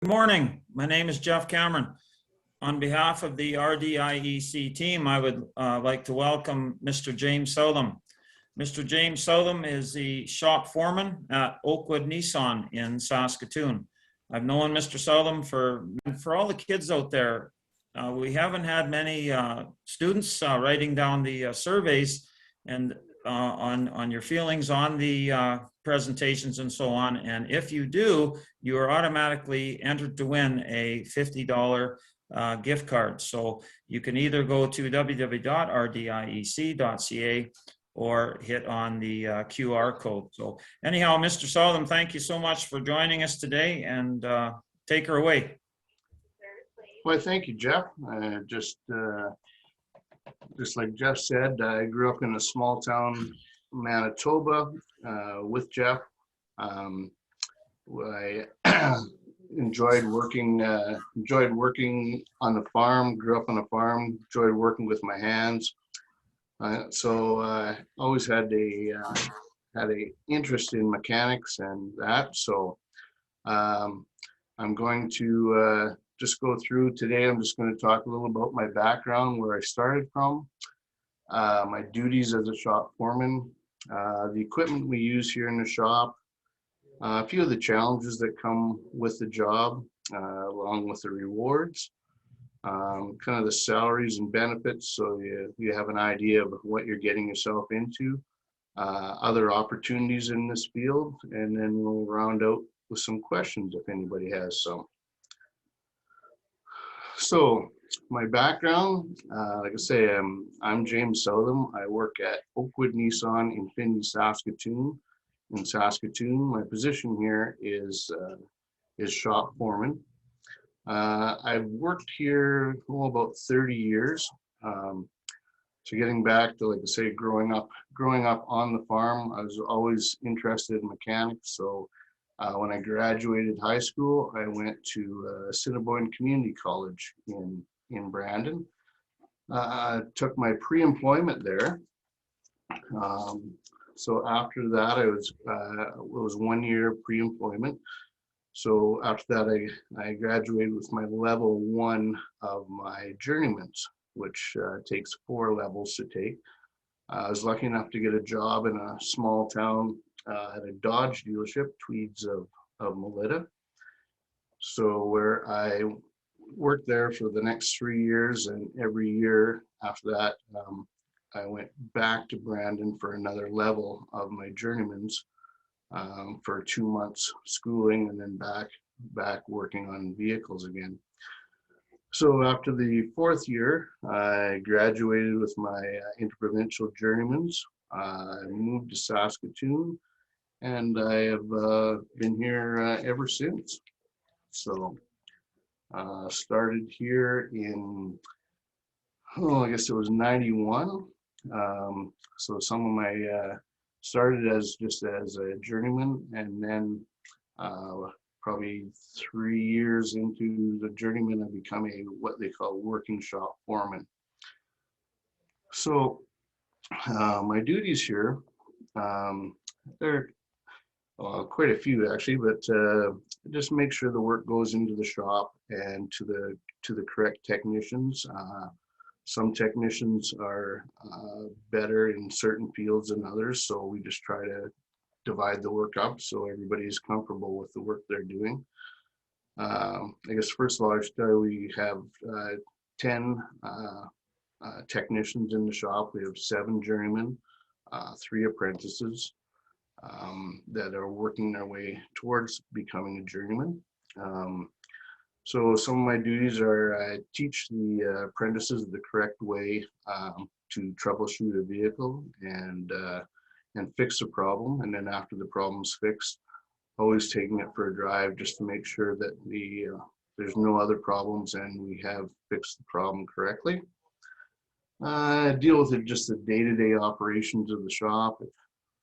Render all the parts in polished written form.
Good morning. My name is Jeff Cameron. On behalf of the RDIEC team, I would like to welcome Mr. James Southam. Mr. James Southam is the shop foreman at Oakwood Nissan in Saskatoon. I've known Mr. Southam for all the kids out there. We haven't had many students writing down the surveys and on your feelings on the presentations and so on. And if you do, you are automatically entered to win a $50 gift card. So you can either go to www.rdiec.ca or hit on the QR code. So anyhow, Mr. Southam, thank you so much for joining us today, and take her away. Well, thank you, Jeff. Just like Jeff said, I grew up in a small town, Manitoba, with Jeff. I enjoyed working on the farm. Grew up on a farm. Enjoyed working with my hands. So I always had a interest in mechanics and that. So I'm going to just go through today. I'm just going to talk a little about my background, where I started from, my duties as a shop foreman, the equipment we use here in the shop, a few of the challenges that come with the job, along with the rewards, kind of the salaries and benefits, so you have an idea of what you're getting yourself into, other opportunities in this field, and then we'll round out with some questions if anybody has some. So my background, like I say, I'm James Southam. I work at Oakwood Nissan in Finney, Saskatoon. In Saskatoon, my position here is shop foreman. I've worked here about 30 years. So getting back to, like I say, growing up on the farm, I was always interested in mechanics. So when I graduated high school, I went to Assiniboine Community College in Brandon. Took my pre-employment there. So after that, it was 1 year pre-employment. So after that, I graduated with my level 1 of my journeyman's, which takes 4 levels to take. I was lucky enough to get a job in a small town at a Dodge dealership, Tweeds of Melita. So where I worked there for the next 3 years, and every year after that, I went back to Brandon for another level of my journeyman's for 2 months schooling, and then back working on vehicles again. So after the 4th year, I graduated with my interprovincial journeyman's. I moved to Saskatoon, and I have been here ever since. So started here in, I guess it was 91. So some of my started as just as a journeyman, and then probably 3 years into the journeyman, I become what they call working shop foreman. So my duties here, they're quite a few actually, but just make sure the work goes into the shop and to the correct technicians. Some technicians are better in certain fields than others, so we just try to divide the work up so everybody is comfortable with the work they're doing. I guess first of all, we have 10 technicians in the shop. We have 7 journeymen, 3 apprentices that are working their way towards becoming a journeyman. So some of my duties are I teach the apprentices the correct way to troubleshoot a vehicle and fix a problem. And then after the problem's fixed, always taking it for a drive just to make sure that there's no other problems and we have fixed the problem correctly. Deal with just the day-to-day operations of the shop. If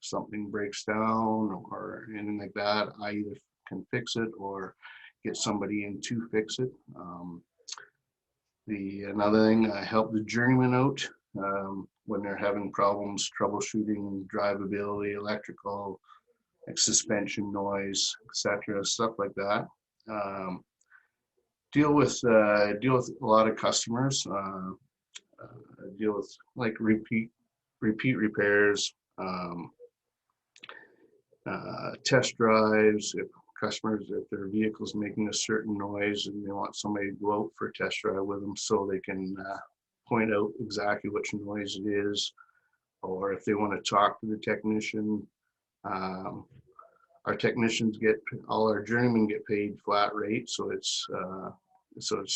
something breaks down or anything like that, I either can fix it or get somebody in to fix it. Another thing, I help the journeyman out when they're having problems troubleshooting drivability, electrical, like suspension noise, etc., stuff like that. deal with a lot of customers. Deal with like repeat repairs, test drives. If their vehicle's making a certain noise and they want somebody to go out for a test drive with them so they can point out exactly which noise it is, or if they want to talk to the technician. Um, our technicians all our journeymen get paid flat rate, so it's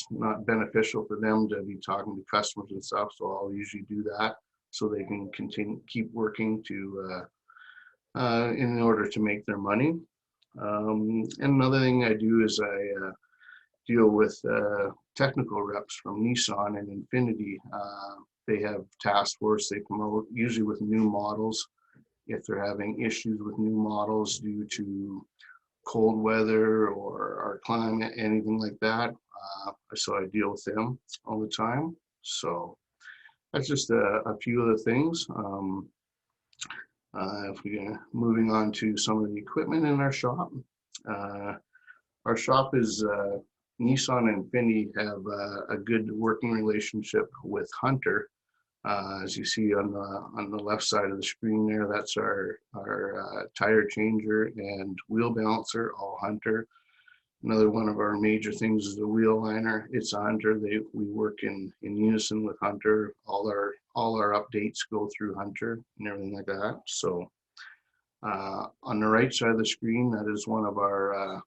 not beneficial for them to be talking to customers and stuff. So I'll usually do that so they can keep working in order to make their money. And another thing I do is I deal with technical reps from Nissan and Infinity. They have task force. They come out usually with new models. If they're having issues with new models due to cold weather or our climate, anything like that, so I deal with them all the time. So that's just a few of the things. If we're moving on to some of the equipment in our shop, our shop is Nissan and Infinity have a good working relationship with Hunter. As you see on the left side of the screen there, that's our tire changer and wheel balancer, all Hunter. Another one of our major things is the wheel liner. It's a Hunter. We work in unison with Hunter. All our updates go through Hunter and everything like that. So on the right side of the screen, that is one of our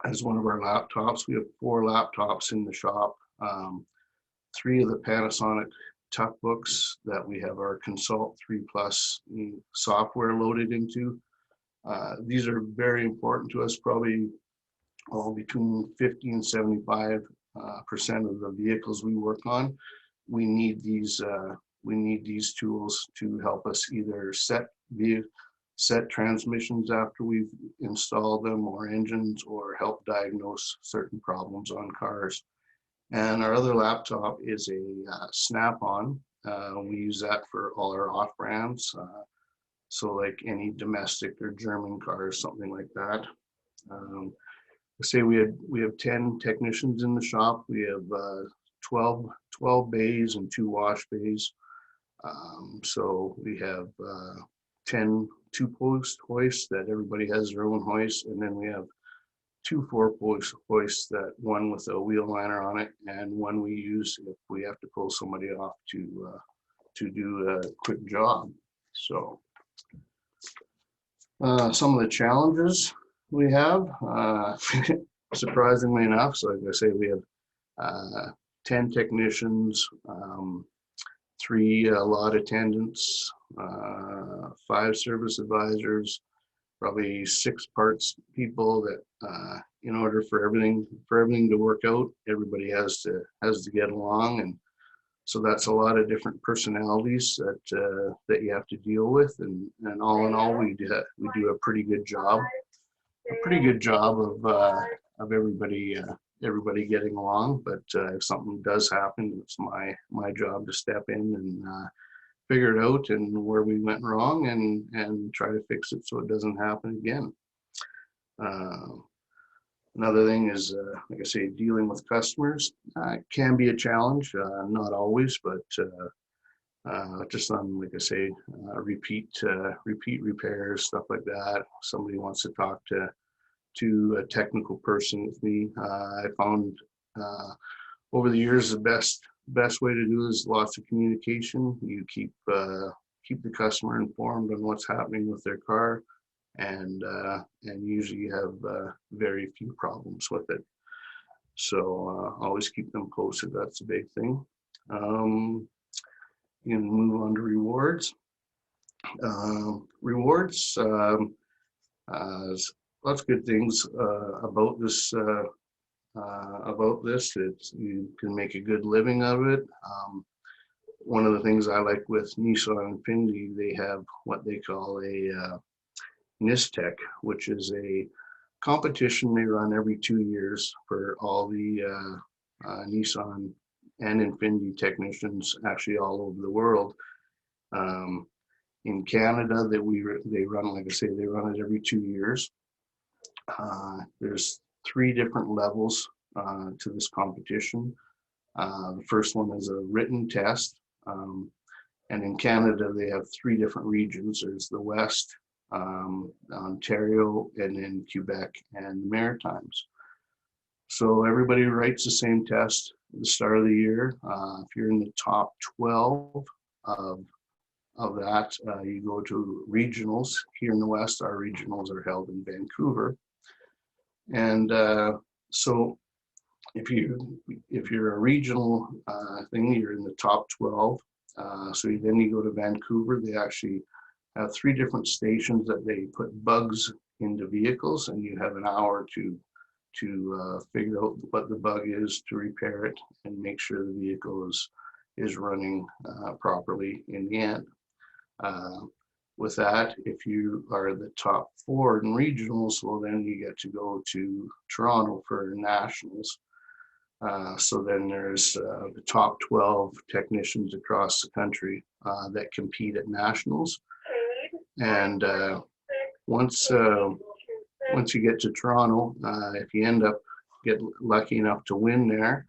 laptops. We have 4 laptops in the shop. 3 of the Panasonic Tough Books that we have our Consult 3 Plus software loaded into. These are very important to us. Probably between 50 and 75% of the vehicles we work on, we need these tools to help us either set transmissions after we've installed them, or engines, or help diagnose certain problems on cars. And our other laptop is a Snap-on. We use that for all our off-brands. So like any domestic or German cars, something like that. Say we have 10 technicians in the shop. We have 12 bays and 2 wash bays. So we have 10 2-post hoists that everybody has their own hoist, and then we have 2 4-post hoists, that one with a wheel liner on it, and one we use if we have to pull somebody off to do a quick job. So some of the challenges we have, surprisingly enough, so like I say, we have 10 technicians, 3 lot attendants, 5 service advisors, probably 6 parts people that in order for everything to work out, everybody has to get along. And so that's a lot of different personalities that you have to deal with, and all in all, we do a pretty good job of everybody getting along. But if something does happen, it's my job to step in and figure it out and where we went wrong, and try to fix it so it doesn't happen again. Another thing is, like I say, dealing with customers can be a challenge, not always, but just on, like I say, repeat repairs, stuff like that. Somebody wants to talk to a technical person with me. I found over the years the best way to do is lots of communication. You keep the customer informed on what's happening with their car, and usually you have very few problems with it. So always keep them posted. That's a big thing. You can move on to rewards. Rewards, lots of good things about this. You can make a good living out of it. One of the things I like with Nissan Infinity, they have what they call a NISTEC, which is a competition they run every 2 years for all the Nissan and Infinity technicians, actually all over the world. In Canada, they run, like I say, they run it every 2 years. There's 3 different levels to this competition. The first one is a written test. And in Canada, they have 3 different regions. There's the West, Ontario, and then Quebec and the Maritimes. So everybody writes the same test at the start of the year. If you're in the top 12 of that, you go to regionals. Here in the West, our regionals are held in Vancouver. And so if you're a regional thing, you're in the top 12. So then you go to Vancouver. They actually have 3 different stations that they put bugs into vehicles, and you have an hour to figure out what the bug is, to repair it, and make sure the vehicle is running properly in the end. With that, if you are the top 4 in regionals, well, then you get to go to Toronto for nationals. So then there's the top 12 technicians across the country that compete at nationals. And once you get to Toronto, if you get lucky enough to win there,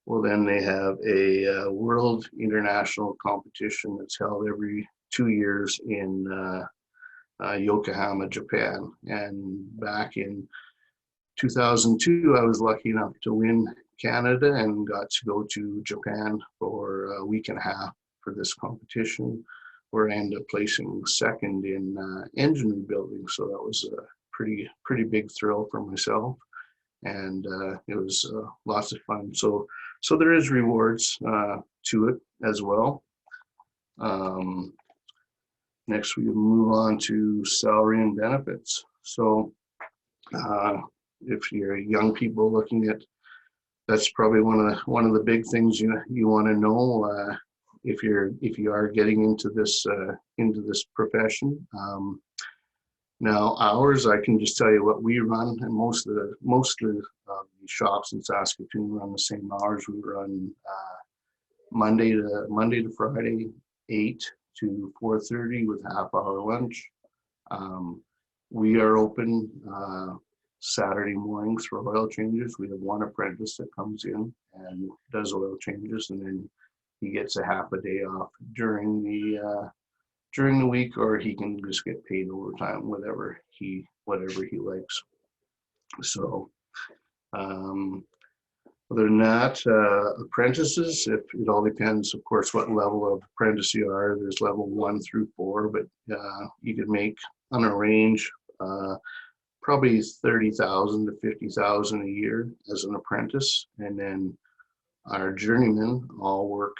well, then they have a world international competition that's held every 2 years in Yokohama, Japan. And back in 2002, I was lucky enough to win Canada and got to go to Japan for a week and a half for this competition, where I ended up placing second in engine rebuilding. So that was a pretty big thrill for myself, and it was lots of fun. So there is rewards to it as well. Next, we move on to salary and benefits. So if you're young people looking at, that's probably one of the big things you want to know if you are getting into this profession. Now hours, I can just tell you what we run, and most of the shops in Saskatoon run the same hours. We run Monday to Friday, 8 to 4:30 with half-hour lunch. We are open Saturday mornings for oil changes. We have one apprentice that comes in and does oil changes, and then he gets a half a day off during the week, or he can just get paid overtime, whatever he likes. So other than that, apprentices, it all depends, of course, what level of apprentice you are. There's level 1 through 4, but you could make on a range probably 30,000 to 50,000 a year as an apprentice. And then our journeymen all work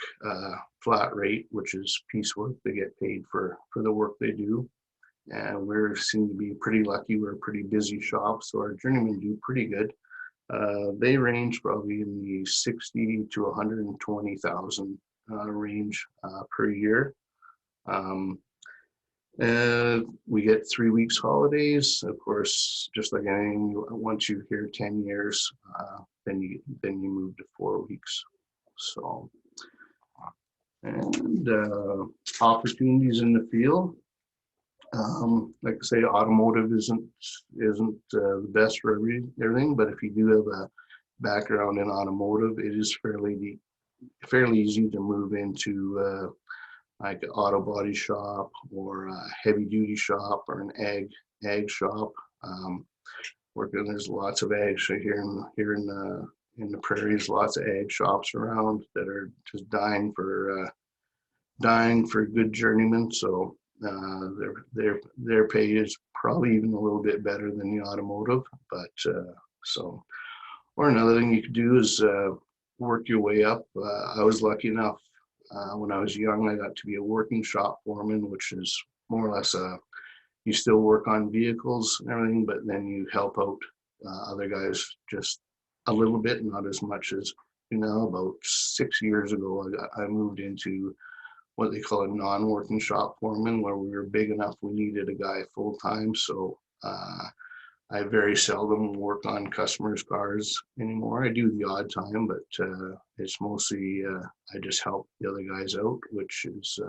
flat rate, which is piecework. They get paid for the work they do. And we seem to be pretty lucky. We're a pretty busy shop, so our journeymen do pretty good. They range probably in the 60 to 120,000 range per year. We get 3 weeks holidays, of course. Just like anything, once you hear 10 years, then you move to 4 weeks. So, and opportunities in the field. Like I say, automotive isn't the best for everything, but if you do have a background in automotive, it is fairly easy to move into like an auto body shop or a heavy duty shop or an ag shop. There's lots of ag here in the prairies, lots of ag shops around that are just dying for good journeymen. So their pay is probably even a little bit better than the automotive, but so. Or another thing you could do is work your way up. I was lucky enough when I was young, I got to be a working shop foreman, which is more or less you still work on vehicles and everything, but then you help out other guys just a little bit, not as much as, about 6 years ago, I moved into what they call a non-working shop foreman, where we were big enough we needed a guy full-time. So I very seldom work on customers' cars anymore. I do the odd time, but it's mostly I just help the other guys out, which is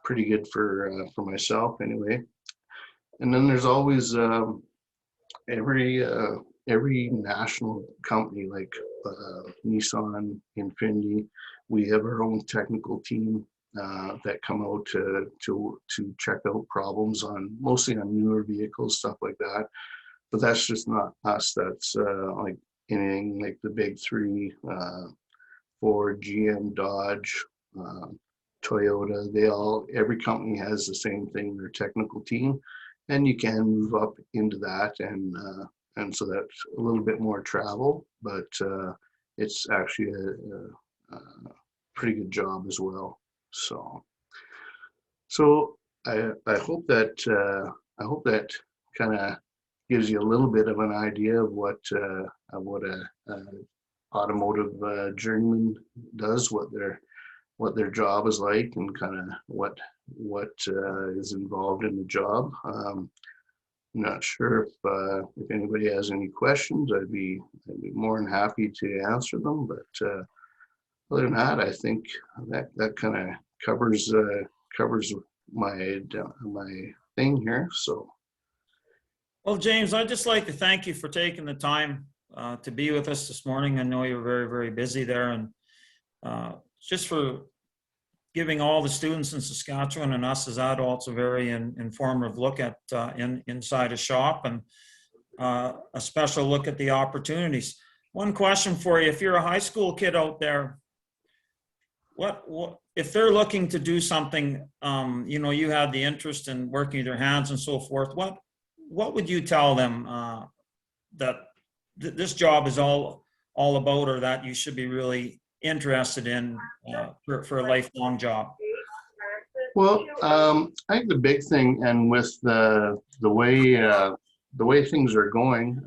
pretty good for myself anyway. And then there's always every every national company like Nissan, Infinity, we have our own technical team that come out to check out problems on mostly on newer vehicles, stuff like that. But that's just not us. That's like anything like the big three, Ford, GM, Dodge, uh, Toyota. Every company has the same thing, their technical team, and you can move up into that, and so that's a little bit more travel, but it's actually a pretty good job as well. So I hope that kind of gives you a little bit of an idea of what a automotive journeyman does, what their job is like, and kind of what is involved in the job. I'm not sure if anybody has any questions. I'd be more than happy to answer them. But other than that, I think that kind of covers my thing here. So Well, James, I'd just like to thank you for taking the time to be with us this morning. I know you're very, very busy there, and just for giving all the students in Saskatchewan and us as adults a very informative look at inside a shop, and a special look at the opportunities. One question for you: if you're a high school kid out there, what if they're looking to do something? You had the interest in working with your hands and so forth. What would you tell them that this job is all about, or that you should be really interested in for a lifelong job? well, I think the big thing, and with the way things are going,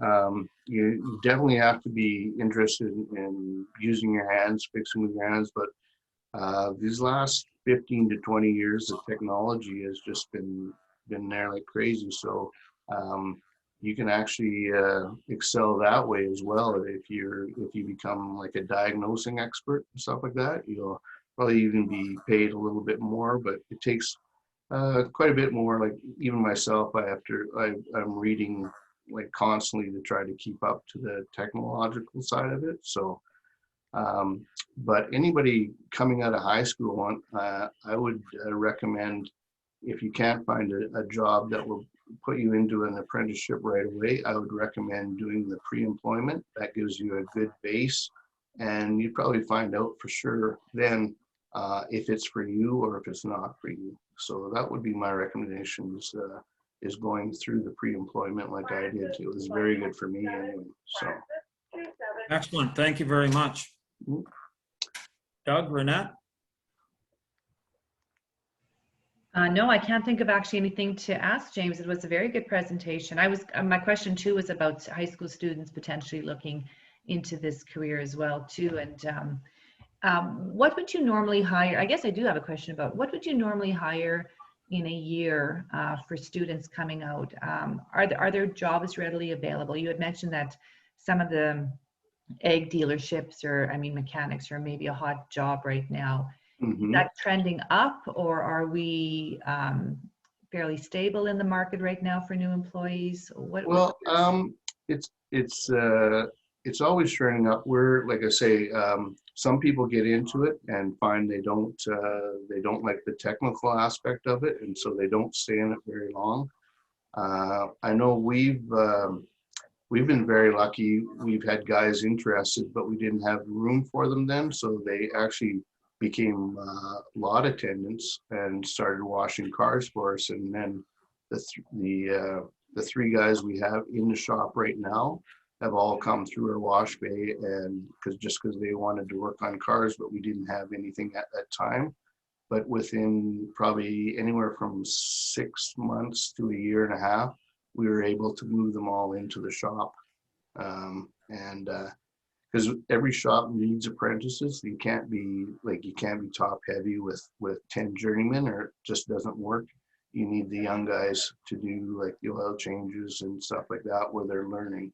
you definitely have to be interested in using your hands, fixing with your hands. But these last 15 to 20 years, the technology has just been there like crazy. So you can actually excel that way as well. If you become like a diagnosing expert and stuff like that, you'll probably even be paid a little bit more. But it takes quite a bit more. Like even myself, I'm reading like constantly to try to keep up to the technological side of it. So but anybody coming out of high school, I would recommend, if you can't find a job that will put you into an apprenticeship right away, I would recommend doing the pre-employment. That gives you a good base, and you'd probably find out for sure then if it's for you or if it's not for you. So that would be my recommendation, is going through the pre-employment like I did. It was very good for me anyway. So Excellent. Thank you very much. Doug, Renette? No, I can't think of actually anything to ask James. It was a very good presentation. My question too was about high school students potentially looking into this career as well too. And what would you normally hire? I guess I do have a question about what would you normally hire in a year for students coming out? Are there jobs readily available? You had mentioned that some of the egg dealerships, or I mean mechanics, are maybe a hot job right now. Is that trending up, or are we fairly stable in the market right now for new employees? It's always trending up. We're, like I say, some people get into it and find they don't like the technical aspect of it, and so they don't stay in it very long. I know we've been very lucky. We've had guys interested, but we didn't have room for them then, so they actually became lot attendants and started washing cars for us. And then the three guys we have in the shop right now have all come through our wash bay, and because they wanted to work on cars, but we didn't have anything at that time. But within probably anywhere from 6 months to a year and a half, we were able to move them all into the shop. And because every shop needs apprentices, you can't be top heavy with 10 journeymen, or it just doesn't work. You need the young guys to do like the oil changes and stuff like that where they're learning.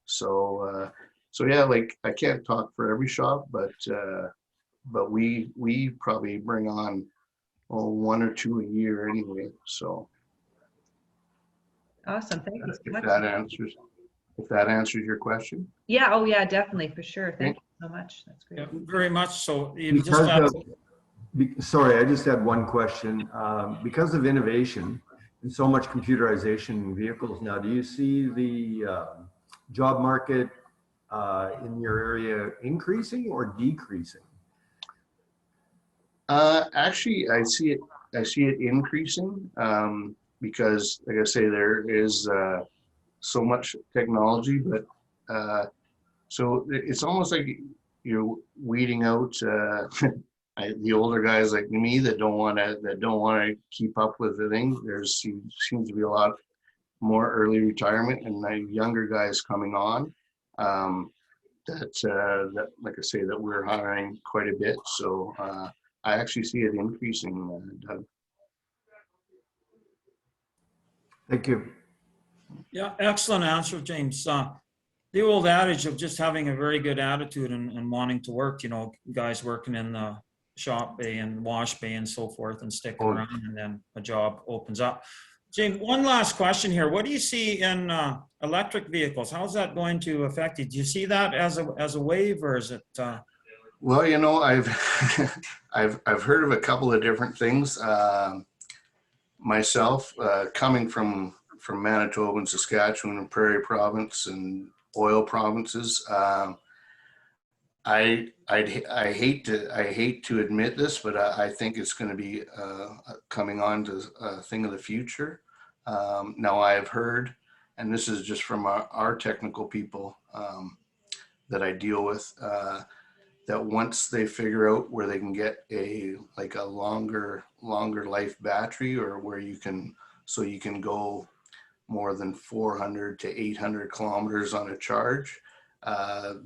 So yeah, like I can't talk for every shop, but we probably bring on one or two a year anyway. So awesome, thank you so if much. that answers. if that answers your question. Yeah, oh yeah, definitely, for sure. Thank you so much. That's great. Yeah, very much so. You just Because have, sorry, I just had one question. Because of innovation and so much computerization in vehicles now, do you see the job market in your area increasing or decreasing? Actually, I see it increasing because, like I say, there is so much technology, but so it's almost like you're weeding out the older guys like me that don't want to keep up with the thing. Seems to be a lot more early retirement and younger guys coming on. That like I say, that we're hiring quite a bit. So I actually see it increasing, Doug. Thank you. yeah, excellent answer, James. The old adage of just having a very good attitude and wanting to work, guys working in the shop bay and wash bay and so forth and sticking Oh. around, and then a job opens up. James, one last question here. What do you see in electric vehicles? How's that going to affect you? Do you see that as a wave, or is it? Well, I've I've heard of a couple of different things. Myself, coming from Manitoba and Saskatchewan and Prairie Province and oil provinces, I hate to admit this, but I think it's going to be coming on to a thing of the future. Now I've heard, and this is just from our technical people that I deal with, that once they figure out where they can get a longer life battery, or where you can go more than 400 to 800 kilometers on a charge,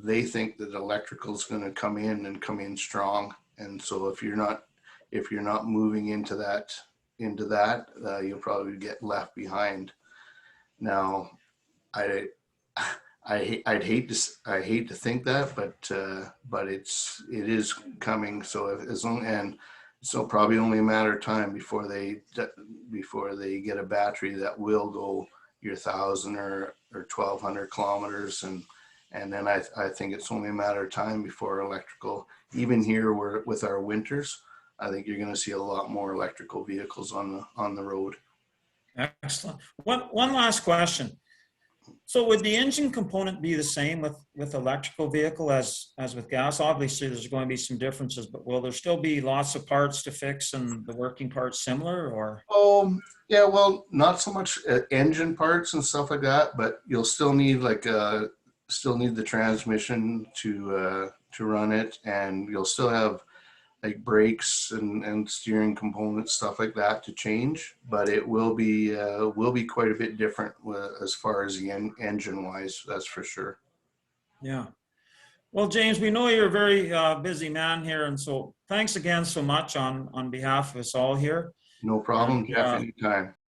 they think that electrical is going to come in strong. And so if you're not moving into that, you'll probably get left behind. Now, I'd hate to think that, but it is coming. So probably only a matter of time before they get a battery that will go your 1,000 or 1,200 kilometers, and then I think it's only a matter of time before electrical, even here with our winters, I think you're going to see a lot more electrical vehicles on the road. Excellent. One last question. So would the engine component be the same with electrical vehicle as with gas? Obviously, there's going to be some differences, but will there still be lots of parts to fix and the working parts similar, or? Yeah, well, not so much engine parts and stuff like that, but you'll still need the transmission to run it, and you'll still have like brakes and steering components, stuff like that to change, but it will be quite a bit different as far as the engine wise, that's for sure. Yeah. Well, James, we know you're a very busy man here, and so thanks again so much on behalf of us all here. No problem, And, Jeff, anytime.